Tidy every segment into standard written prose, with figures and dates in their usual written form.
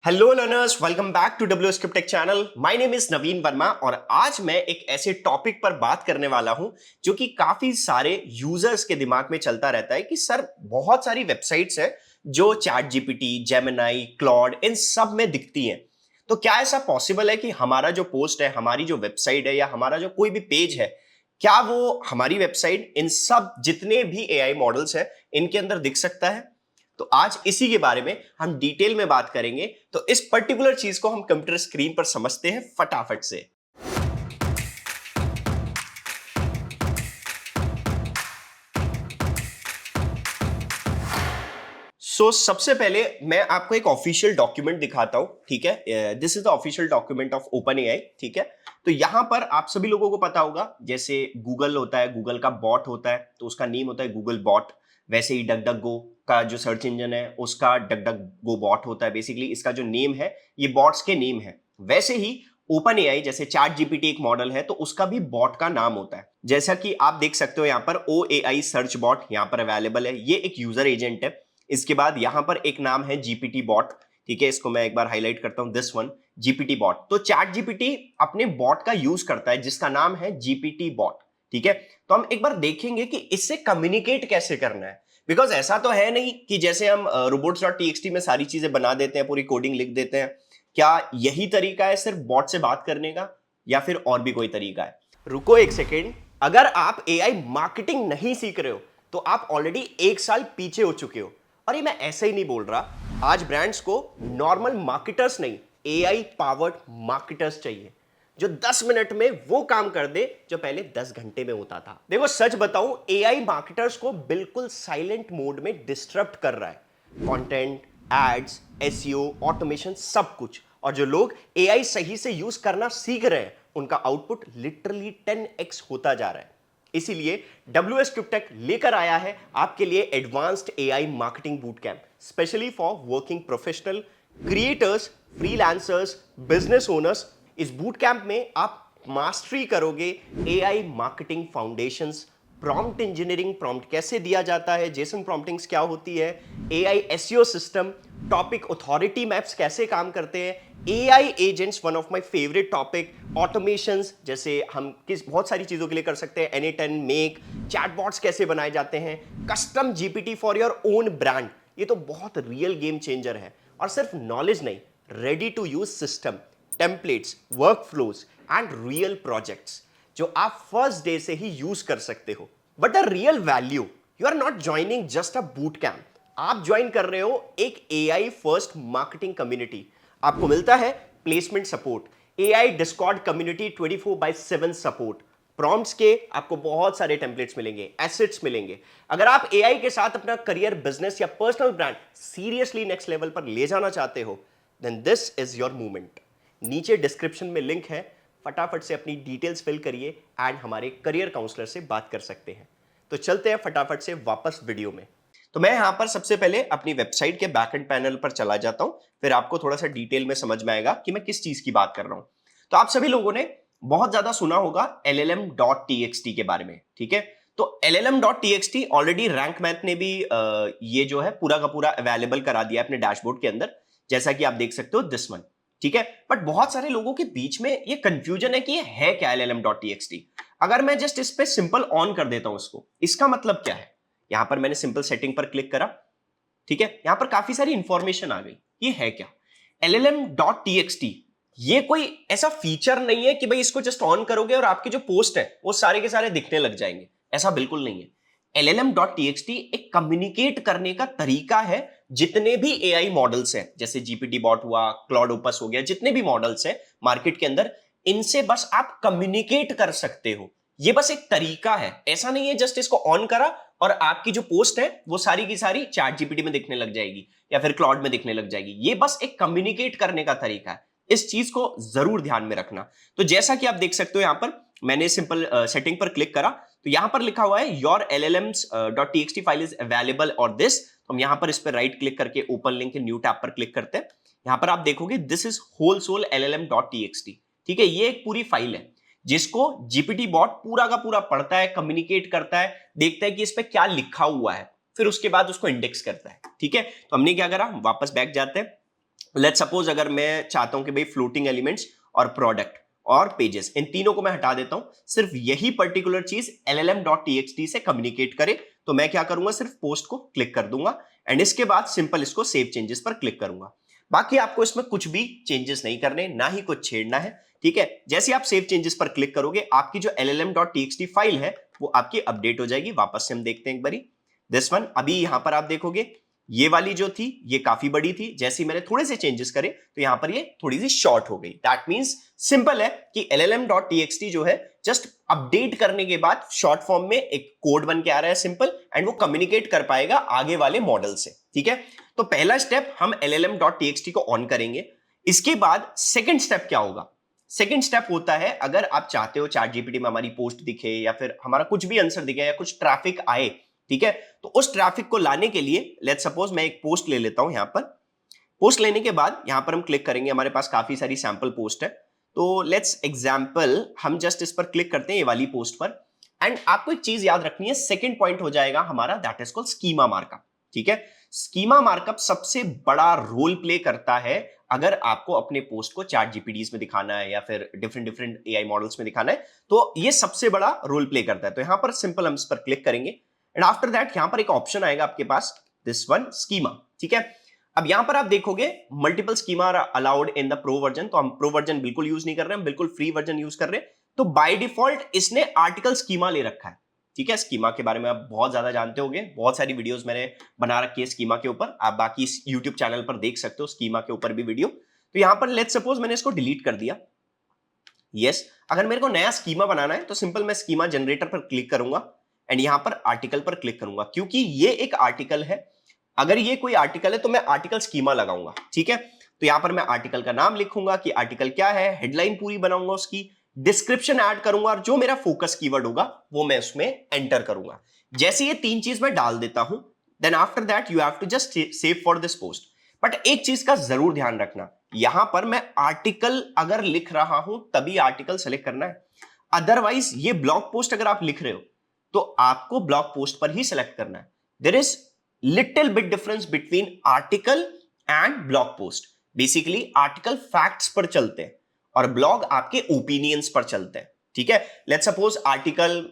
Hello learners, welcome back to W script tech channel. My name is Naveen Verma और आज मैं एक ऐसे टॉपिक पर बात करने वाला हूं जो कि काफी सारे यूजर्स के दिमाग में चलता रहता है कि सर बहुत सारी वेबसाइट्स हैं जो चैट जीपीटी, जेमिनाई, क्लॉड इन सब में दिखती हैं। तो क्या ऐसा पॉसिबल है कि हमारा जो पोस्ट है, हमारी जो वेबसाइट है या हमारा जो कोई भी पेज है, क्या वो हमारी वेबसाइट इन सब जितने भी एआई मॉडल्स हैं इनके अंदर दिख सकता है? तो आज इसी के बारे में हम डिटेल में बात करेंगे। तो इस पर्टिकुलर चीज को हम कंप्यूटर स्क्रीन पर समझते हैं फटाफट से। सबसे पहले मैं आपको एक ऑफिशियल डॉक्यूमेंट दिखाता हूं, ठीक है। This is the official document of open AI, ठीक है। तो यहां पर आप सभी लोगों को पता होगा, जैसे गूगल होता है, गूगल का बॉट होता है तो उसका नेम होता है गूगल बॉट। वैसे ही डक डक गो का जो सर्च इंजन है उसका डक डक गो बॉट होता है। बेसिकली इसका जो नेम है ये बॉट्स के नेम है। वैसे ही ओपन एआई, जैसे चैट जीपीटी एक मॉडल है तो उसका भी बॉट का नाम होता है। जैसा कि आप देख सकते हो यहाँ पर ओ एआई सर्च बॉट यहाँ पर अवेलेबल है, ये एक यूजर एजेंट है। इसके बाद यहां पर एक नाम है जीपीटी बॉट, ठीक है। इसको मैं एक बार हाईलाइट करता हूं, दिस वन जीपीटी बॉट। तो चैट जीपीटी अपने बॉट का यूज करता है जिसका नाम है जीपीटी बॉट, ठीक है। तो हम एक बार देखेंगे कि इससे कम्युनिकेट कैसे करना है। बिकॉज ऐसा तो है नहीं कि जैसे हम robots.txt में सारी चीजें बना देते हैं, पूरी कोडिंग लिख देते हैं। क्या यही तरीका है सिर्फ बॉट से बात करने का या फिर और भी कोई तरीका है? रुको एक सेकेंड। अगर आप एआई मार्केटिंग नहीं सीख रहे हो तो आप ऑलरेडी 1 साल पीछे हो चुके हो। और ये मैं ऐसे ही नहीं बोल रहा, आज ब्रांड्स को नॉर्मल मार्केटर्स नहीं, एआई पावर्ड मार्केटर्स चाहिए जो 10 मिनट में वो काम कर दे जो पहले 10 घंटे में होता था। देखो सच बताऊं, एआई मार्केटर्स को बिल्कुल साइलेंट मोड में डिस्टर्ब कर रहा है। कंटेंट, एड्स, एसईओ, ऑटोमेशन, सब कुछ। और जो लोग एआई सही से यूज करना सीख रहे हैं उनका आउटपुट लिटरली 10x होता जा रहा है। इसीलिए डब्ल्यूएस क्रिप्टेक लेकर आया है आपके लिए advanced AI marketing boot camp, specially for working professional, creators, freelancers, business owners. इस बूट कैंप में आप मास्टरी करोगे AI marketing foundations, prompt engineering, prompt कैसे दिया जाता है, जेसन प्रॉम्प्टिंग्स क्या होती है, AI SEO system, topic authority maps कैसे काम करते हैं, AI agents, one of my favourite topic, automations, जैसे हम किस बहुत सारी चीजों के लिए कर सकते हैं, एनी10, मेक, चैटबॉट्स कैसे बनाए जाते हैं, custom GPT for your own brand. ये तो बहुत रियल गेम चेंजर है। और सिर्फ नॉलेज नहीं, ready to use system, templates, workflows and real projects जो आप फर्स्ट डे से ही यूज कर सकते हो। But the real value, you are not joining just a boot camp, आप ज्वाइन कर रहे हो एक एआई फर्स्ट मार्केटिंग कम्युनिटी। आपको मिलता है placement support, AI Discord community 24/7 support, prompts के आपको बहुत सारे टेम्पलेट्स मिलेंगे, एसेट्स मिलेंगे। अगर आप एआई के साथ अपना करियर, बिजनेस या personal brand seriously next level पर ले जाना चाहते हो, then this is your movement. नीचे डिस्क्रिप्शन में लिंक है, फटाफट से अपनी डिटेल्स फिल करिए एंड हमारे करियर काउंसलर से बात कर सकते हैं। तो चलते हैं फटाफट से वापस वीडियो में। तो मैं यहां पर सबसे पहले अपनी वेबसाइट के बैकएंड पैनल पर चला जाता हूं, फिर आपको थोड़ा सा डिटेल में समझ में आएगा कि मैं किस चीज की बात कर रहा हूं। तो आप सभी लोगों ने बहुत ज्यादा सुना होगा llm.txt के बारे में, ठीक है। तो llm.txt ऑलरेडी रैंक मैथ ने भी ये जो है पूरा का पूरा अवेलेबल करा दिया अपने डैशबोर्ड के अंदर, जैसा कि आप देख सकते हो दिस वन, ठीक है। बट बहुत सारे लोगों के बीच में ये कंफ्यूजन है कि ये है क्या llm.txt। अगर मैं जस्ट इस पे सिंपल ऑन कर देता हूं इसको, इसका मतलब क्या है? यहां पर मैंने सिंपल सेटिंग पर क्लिक करा, ठीक है। यहां पर काफी सारी इंफॉर्मेशन आ गई। ये है क्या? llm.txt ये कोई ऐसा फीचर नहीं है कि भाई इसको जस्ट ऑन करोगे और आपके जो पोस्ट है वो सारे के सारे दिखने लग जाएंगे। ऐसा बिल्कुल नहीं है। llm.txt एक कम्युनिकेट करने का तरीका है। जितने भी एआई मॉडल्स हैं, जैसे जीपीटी बॉट हुआ, क्लॉड ओपस हो गया, जितने भी मॉडल्स हैं मार्केट के अंदर, इनसे बस आप कम्युनिकेट कर सकते हो। ये बस एक तरीका है, ऐसा नहीं है जस्ट इसको ऑन करा और आपकी जो पोस्ट है वो सारी की सारी चैट जीपीटी में दिखने लग जाएगी या फिर क्लाउड में दिखने लग जाएगी। ये बस एक कम्युनिकेट करने का तरीका है। इस चीज को जरूर ध्यान में रखना। तो जैसा कि आप देख सकते हो, यहां पर मैंने सिंपल सेटिंग पर क्लिक करा तो यहां पर लिखा हुआ है your llms.txt file is available और दिस। तो हम यहां पर इस पर राइट क्लिक करके ओपन लिंक न्यू टैब पर क्लिक करते हैं। यहां पर आप देखोगे this is whole soul llm.txt, ठीक है। ये एक पूरी फाइल है जिसको जीपीटी बॉट पूरा का पूरा पढ़ता है, कम्युनिकेट करता है, देखता है कि इस पे क्या लिखा हुआ है, फिर उसके बाद उसको इंडेक्स करता है, ठीक है। तो हमने क्या करा, वापस बैक जाते हैं। लेट्स सपोज अगर मैं चाहता हूं कि भाई फ्लोटिंग एलिमेंट्स और प्रोडक्ट और पेजेस, इन तीनों को मैं हटा देता हूं, सिर्फ यही पर्टिकुलर चीज llm.txt से कम्युनिकेट करे, तो मैं क्या करूंगा, सिर्फ पोस्ट को क्लिक कर दूंगा एंड इसके बाद सिंपल इसको सेव चेंजेस पर क्लिक करूंगा। बाकी आपको इसमें कुछ भी चेंजेस नहीं करने, ना ही कुछ छेड़ना है, ठीक है। जैसे आप सेव चेंजेस पर क्लिक करोगे, आपकी जो llm.txt फाइल है वो आपकी अपडेट हो जाएगी। वापस से हम देखते हैं एक बारी दिस वन। अभी यहां पर आप देखोगे ये वाली जो थी ये काफी बड़ी थी, जैसे ही मैंने थोड़े से चेंजेस करे तो यहां पर ये थोड़ी सी शॉर्ट हो गई। दैट मींस सिंपल है कि llm.txt जो है जस्ट अपडेट करने के बाद शॉर्ट फॉर्म में एक कोड बन के आ रहा है सिंपल, एंड वो कम्युनिकेट कर पाएगा आगे वाले मॉडल से, ठीक है। तो पहला स्टेप हम llm.txt को ऑन करेंगे। इसके बाद सेकंड स्टेप क्या होगा, सेकंड स्टेप होता है अगर आप चाहते हो चैट जीपीटी में हमारी पोस्ट दिखे या फिर हमारा कुछ भी आंसर दिखे या कुछ ट्रैफिक आए, ठीक है, तो उस ट्रैफिक को लाने के लिए लेट्स सपोज मैं एक पोस्ट ले लेता हूं। यहां पर पोस्ट लेने के बाद यहां पर हम क्लिक करेंगे, हमारे पास काफी सारी सैंपल पोस्ट है, तो लेट्स एग्जांपल हम जस्ट इस पर क्लिक करते हैं ये वाली पोस्ट पर। एंड आपको एक चीज याद रखनी है, सेकंड पॉइंट हो जाएगा हमारा, that is called schema markup, ठीक है। स्कीमा मार्कअप सबसे बड़ा रोल प्ले करता है अगर आपको अपने पोस्ट को चैट जीपीटीज में दिखाना है या फिर डिफरेंट डिफरेंट एआई मॉडल्स में दिखाना है, तो ये सबसे बड़ा रोल प्ले करता है। तो यहां पर सिंपल हम इस पर क्लिक करेंगे एंड आफ्टर दैट यहां पर एक ऑप्शन आएगा आपके पास, दिस वन स्कीमा, ठीक है। अब यहां पर आप देखोगे multiple schema allowed in the pro version, तो हम प्रो वर्जन बिल्कुल यूज नहीं कर रहे हैं, हम बिल्कुल फ्री वर्जन यूज कर रहे हैं। तो बाय डिफॉल्ट इसने आर्टिकल स्कीमा ले रखा है, ठीक है। स्कीमा के बारे में आप बहुत ज्यादा जानते होंगे, बहुत सारी वीडियोस मैंने बना रखी है स्कीमा के ऊपर, आप बाकी इस यूट्यूब चैनल पर देख सकते हो स्कीमा के ऊपर भी वीडियो। तो यहां पर लेट्स सपोज मैंने इसको डिलीट कर दिया। यस, अगर मेरे को नया स्कीमा बनाना है तो सिंपल मैं स्कीमा जनरेटर पर क्लिक करूंगा एंड यहां पर आर्टिकल पर क्लिक करूंगा, क्योंकि ये एक आर्टिकल है। अगर ये कोई आर्टिकल है तो मैं आर्टिकल स्कीमा लगाऊंगा, ठीक है। तो यहां पर मैं आर्टिकल का नाम लिखूंगा कि आर्टिकल क्या है, हेडलाइन पूरी बनाऊंगा, उसकी डिस्क्रिप्शन ऐड करूंगा और जो मेरा फोकस कीवर्ड होगा वो मैं उसमें एंटर करूंगा। जैसे ये तीन चीज मैं डाल देता हूं, then after that you have to just save for this post. But एक चीज का जरूर ध्यान रखना, यहां पर मैं आर्टिकल अगर लिख रहा हूं तभी आर्टिकल सेलेक्ट करना है, अदरवाइज ये ब्लॉग पोस्ट अगर आप लिख रहे हो तो आपको ब्लॉग पोस्ट पर ही सिलेक्ट करना है। There is little bit difference between article and blog post. Basically article facts पर चलते हैं और ब्लॉग आपके ओपिनियंस पर चलते हैं, ठीक है। लेट्स सपोज आर्टिकल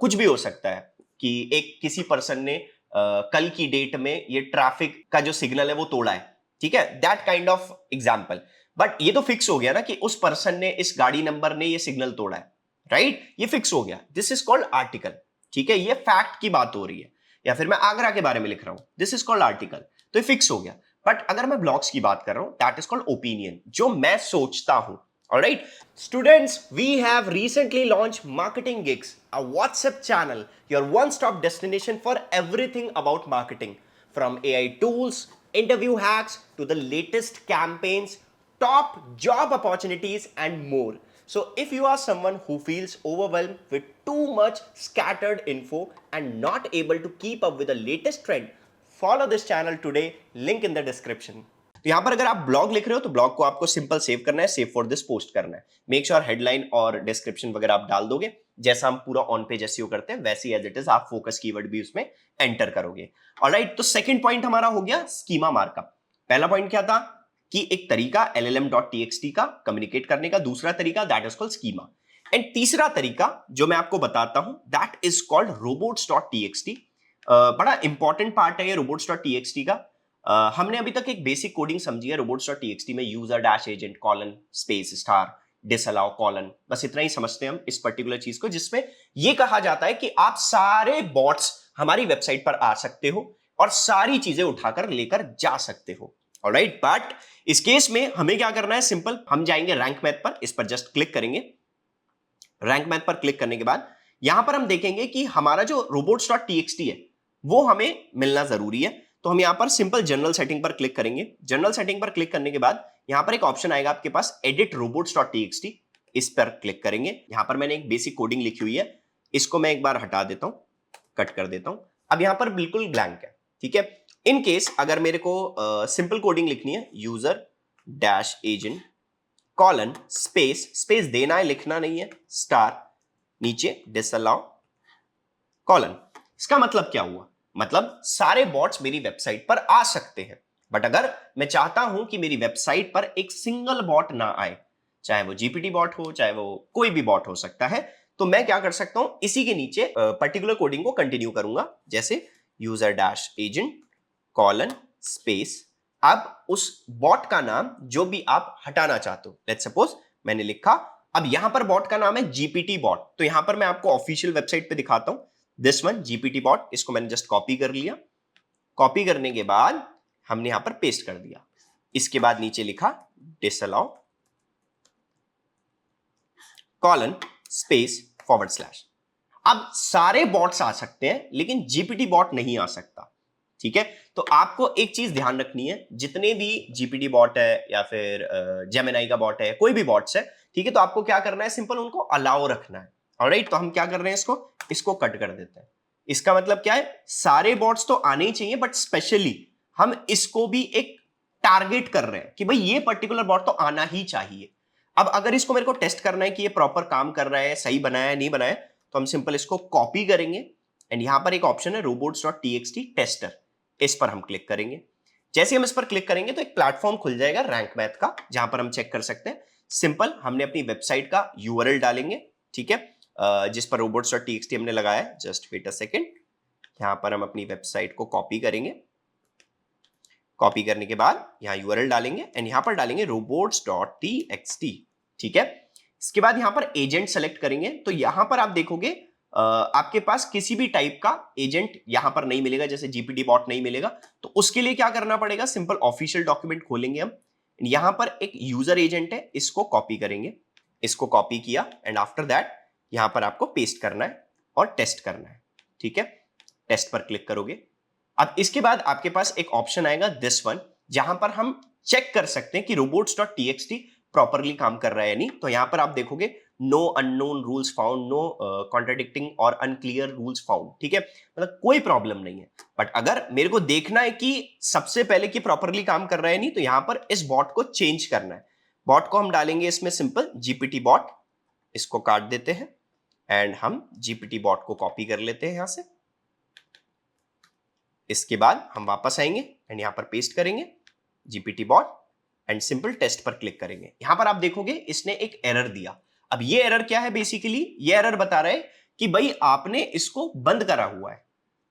कुछ भी हो सकता है कि एक किसी पर्सन ने कल की डेट में ये ट्रैफिक का जो सिग्नल है वो तोड़ा है, ठीक है, that kind of example. But ये तो फिक्स हो गया ना कि उस पर्सन ने, इस गाड़ी नंबर ने ये सिग्नल तोड़ा है, राइट, ये फिक्स हो गया, दिस इज कॉल्ड आर्टिकल, ठीक है। ये फैक्ट की बात हो रही है, या फिर मैं आगरा के बारे में लिख रहा हूं, दिस इज कॉल्ड आर्टिकल, तो ये फिक्स हो गया। बट अगर मैं ब्लॉग्स की बात कर रहा हूं, दैट इज कॉल्ड ओपिनियन, जो मैं सोचता हूं। Alright, students, we have recently launched Marketing Gigs, a WhatsApp channel, your one-stop destination for everything about marketing, from AI tools, interview hacks, to the latest campaigns, top job opportunities, and more. So, if you are someone who feels overwhelmed with too much scattered info and not able to keep up with the latest trend, follow this channel today, link in the description. तो यहां पर अगर आप blog लिख रहे हो तो blog को आपको सिंपल सेव करना है, सेव फॉर दिस पोस्ट करना है। मेक श्योर हेडलाइन और डिस्क्रिप्शन वगैरह आप डाल दोगे, जैसा हम पूरा ऑन पेज एसईओ करते हैं वैसे ही एज इट इज आप फोकस कीवर्ड भी उसमें एंटर करोगे। ऑलराइट, तो सेकंड पॉइंट हमारा हो गया स्कीमा मार्कअप। पहला पॉइंट क्या था कि एक तरीका llm.txt का कम्युनिकेट करने का, दूसरा तरीका that is called schema, and तीसरा तरीका जो मैं आपको बताता हूं दैट इज कॉल्ड robots.txt। बड़ा इंपॉर्टेंट पार्ट है ये robots.txt का। हमने अभी तक एक बेसिक कोडिंग समझी है robots.txt में, user dash agent colon space star disallow colon, बस इतना ही समझते हैं हम इस पर्टिकुलर चीज को, जिसमें यह कहा जाता है कि आप सारे बॉट्स हमारी वेबसाइट पर आ सकते हो और सारी चीजें उठाकर लेकर जा सकते हो। ऑलराइट, बट इस केस में हमें क्या करना है, सिंपल हम जाएंगे रैंक मैथ पर, इस पर जस्ट क्लिक करेंगे। रैंक मैथ पर क्लिक करने के बाद यहां पर हम देखेंगे कि हमारा जो robots.txt है वो हमें मिलना जरूरी है। तो हम यहां पर सिंपल जनरल सेटिंग पर क्लिक करेंगे। जनरल सेटिंग पर क्लिक करने के बाद यहां पर एक ऑप्शन आएगा आपके पास एडिट robots.txt, इस पर क्लिक करेंगे। यहां पर मैंने एक बेसिक कोडिंग लिखी हुई है, इसको मैं एक बार हटा देता हूं, कट कर देता हूं। अब यहां पर बिल्कुल ब्लैंक है, ठीक है। इन केस अगर मेरे को सिंपल कोडिंग लिखनी है, user dash agent colon space, space देना है लिखना नहीं है, स्टार नीचे डिसअलाउ कॉलन। इसका मतलब क्या हुआ, मतलब सारे बॉट्स मेरी वेबसाइट पर आ सकते हैं। बट अगर मैं चाहता हूं कि मेरी वेबसाइट पर एक सिंगल बॉट ना आए, चाहे वो जीपीटी बॉट हो, चाहे वो कोई भी बॉट हो सकता है, तो मैं क्या कर सकता हूं, इसी के नीचे पर्टिकुलर कोडिंग को कंटिन्यू करूंगा, जैसे user dash agent colon space. अब उस बॉट का नाम जो भी आप हटाना चाहते हो, लेट्स सपोज मैंने लिखा, अब यहां पर बॉट का नाम है जीपीटी बॉट, तो यहां पर मैं आपको ऑफिशियल वेबसाइट पे दिखाता हूं, दिस वन जीपीटी बॉट, इसको मैंने जस्ट कॉपी कर लिया। कॉपी करने के बाद हमने यहां पर पेस्ट कर दिया। इसके बाद नीचे लिखा disallow colon space forward slash. अब सारे बॉट्स आ सकते हैं लेकिन जीपीटी बॉट नहीं आ सकता, ठीक है। तो आपको एक चीज ध्यान रखनी है, जितने भी जीपीटी बॉट है या फिर जेमिनाई का बॉट है, कोई भी बॉट्स है, ठीक है, तो आपको क्या करना है, सिंपल उनको अलाउ रखना है। ऑलराइट, तो हम क्या कर रहे हैं, इसको कट कर देते हैं। इसका मतलब क्या है, सारे बॉट्स तो आने ही चाहिए बट स्पेशली हम इसको भी एक टारगेट कर रहे हैं कि भाई ये पर्टिकुलर बॉट तो आना ही चाहिए। अब अगर इसको मेरे को टेस्ट करना है कि ये प्रॉपर काम कर रहा है, सही बनाया है नहीं बनाया, तो हम सिंपल इसको कॉपी करेंगे एंड यहां पर एक ऑप्शन है robots.txt टेस्टर, इस पर हम क्लिक करेंगे। जैसे हम इस पर क्लिक करेंगे तो एक प्लेटफॉर्म खुल जाएगा रैंक मैथ का, जहां पर हम चेक कर सकते हैं। सिंपल हमने अपनी वेबसाइट का यूआरएल डालेंगे, ठीक है, जिस पर robots.txt हमने लगाया है। जस्ट वेट अ सेकेंड, यहां पर हम अपनी वेबसाइट को कॉपी करेंगे। कॉपी करने के बाद यहाँ यूआरएल डालेंगे एंड यहाँ पर डालेंगे robots.txt, ठीक है। इसके बाद यहाँ पर एजेंट सेलेक्ट करेंगे, तो यहाँ पर आप देखोगे आपके पास किसी भी टाइप का एजेंट यहाँ पर नहीं मिलेगा, जैसे जीपीटी बॉट नहीं मिलेगा। तो उसके लिए क्या करना पड़ेगा, सिंपल ऑफिशियल डॉक्यूमेंट खोलेंगे हम, यहाँ पर एक यूजर एजेंट है, इसको कॉपी करेंगे। इसको कॉपी किया एंड आफ्टर दैट यहाँ पर आपको पेस्ट करना है और टेस्ट करना है, ठीक है। टेस्ट पर क्लिक करोगे। अब इसके बाद आपके पास एक ऑप्शन आएगा दिस वन, जहां पर हम चेक कर सकते हैं कि robots.txt प्रॉपरली काम कर रहा है या नहीं। तो यहां पर आप देखोगे no unknown rules found, no contradicting और अनक्लियर रूल्स फाउंड, ठीक है, मतलब कोई प्रॉब्लम नहीं है। बट अगर मेरे को देखना है कि सबसे पहले कि प्रॉपरली काम कर रहा है नहीं, तो यहां पर इस बॉट को चेंज करना है। बॉट को हम डालेंगे इसमें सिंपल जीपीटी बॉट, इसको काट देते हैं एंड हम जीपीटी बॉट को कॉपी कर लेते हैं यहां से। इसके बाद हम वापस आएंगे एंड यहां पर पेस्ट करेंगे GPT bot and simple test पर क्लिक करेंगे। यहां पर आप देखोगे इसने एक एरर दिया। अब ये एरर क्या है, बेसिकली ये एरर बता रहा है कि भाई आपने इसको बंद करा हुआ है।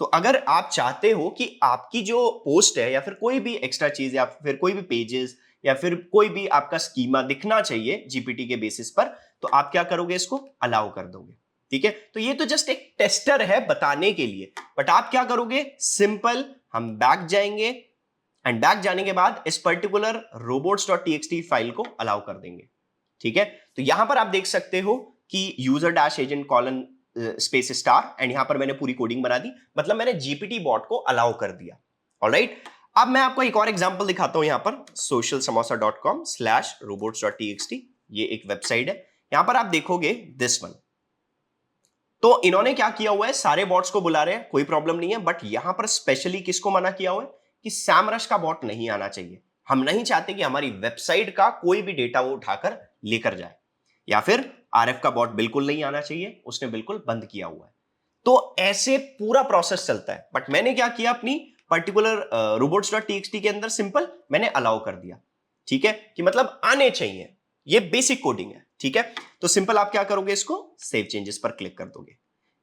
तो अगर आप चाहते हो कि आपकी जो पोस्ट है या फिर कोई भी एक्स्ट्रा चीज या फिर कोई भी पेजेस या फिर कोई भी आपका स्कीमा दिखना चाहिए जीपीटी के बेसिस पर, तो आप क्या करोगे, इसको अलाउ कर दोगे, ठीक है। तो ये तो जस्ट एक टेस्टर है बताने के लिए, बट आप क्या करोगे, सिंपल हम बैक जाएंगे एंड बैक जाने के बाद इस पर्टिकुलर robots.txt फाइल को अलाउ कर देंगे, ठीक है। तो यहां पर आप देख सकते हो कि user dash agent colon space star and यहां पर मैंने पूरी कोडिंग बना दी, मतलब मैंने जीपीटी बॉट को अलाउ कर दिया। ऑलराइट, अब मैं आपको एक और एग्जांपल दिखाता हूं। यहां पर socialsamosa.com/robots.txt, ये एक वेबसाइट है। यहां पर आप देखोगे दिस वन, तो इन्होंने क्या किया हुआ है, सारे बॉट्स को बुला रहे हैं, कोई प्रॉब्लम नहीं है, बट यहां पर स्पेशली किसको मना किया हुआ है कि सैमरश का बॉट नहीं आना चाहिए। हम नहीं चाहते कि हमारी वेबसाइट का कोई भी डेटा वो उठाकर लेकर जाए, या फिर आरएफ का बॉट बिल्कुल नहीं आना चाहिए, उसने बिल्कुल बंद किया हुआ है। तो ऐसे पूरा प्रोसेस चलता है, बट मैंने क्या किया, अपनी पर्टिकुलर robots.txt के अंदर सिंपल मैंने अलाउ कर दिया, ठीक है, कि मतलब आने चाहिए। ये बेसिक कोडिंग है, ठीक है। तो सिंपल आप क्या करोगे, इसको सेव चेंजेस पर क्लिक कर दोगे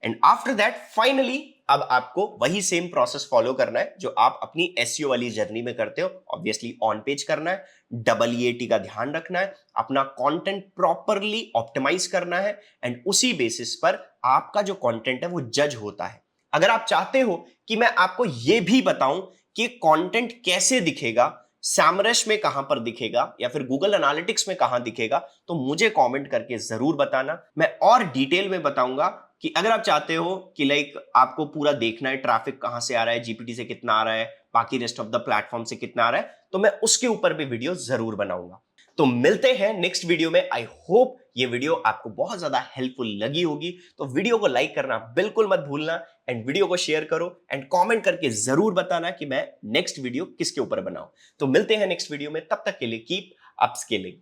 एंड आफ्टर दैट फाइनली अब आपको वही सेम प्रोसेस फॉलो करना है जो आप अपनी एसईओ वाली जर्नी में करते हो। ऑब्वियसली ऑन पेज करना है, डब्ल्यूएटी का ध्यान रखना है, अपना कंटेंट प्रॉपरली ऑप्टिमाइज करना है एंड उसी बेसिस पर आपका जो कंटेंट है वो जज होता है। अगर आप चाहते हो कि मैं आपको यह भी बताऊं कि कंटेंट कैसे दिखेगा, सैमरश में कहां पर दिखेगा या फिर गूगल एनालिटिक्स में कहां दिखेगा, तो मुझे कमेंट करके जरूर बताना। मैं और डिटेल में बताऊंगा कि अगर आप चाहते हो कि लाइक आपको पूरा देखना है ट्रैफिक कहां से आ रहा है, जीपीटी से कितना आ रहा है, बाकी रेस्ट ऑफ द प्लेटफॉर्म से कितना आ रहा है, तो मैं उसके ऊपर भी वीडियो जरूर बनाऊंगा। तो मिलते हैं नेक्स्ट वीडियो में। आई होप ये वीडियो आपको बहुत ज्यादा हेल्पफुल लगी होगी, तो वीडियो को लाइक करना बिल्कुल मत भूलना एंड वीडियो को शेयर करो एंड कमेंट करके जरूर बताना कि मैं नेक्स्ट वीडियो किसके ऊपर बनाऊं। तो मिलते हैं नेक्स्ट वीडियो में, तब तक के लिए कीप अपस्किलिंग।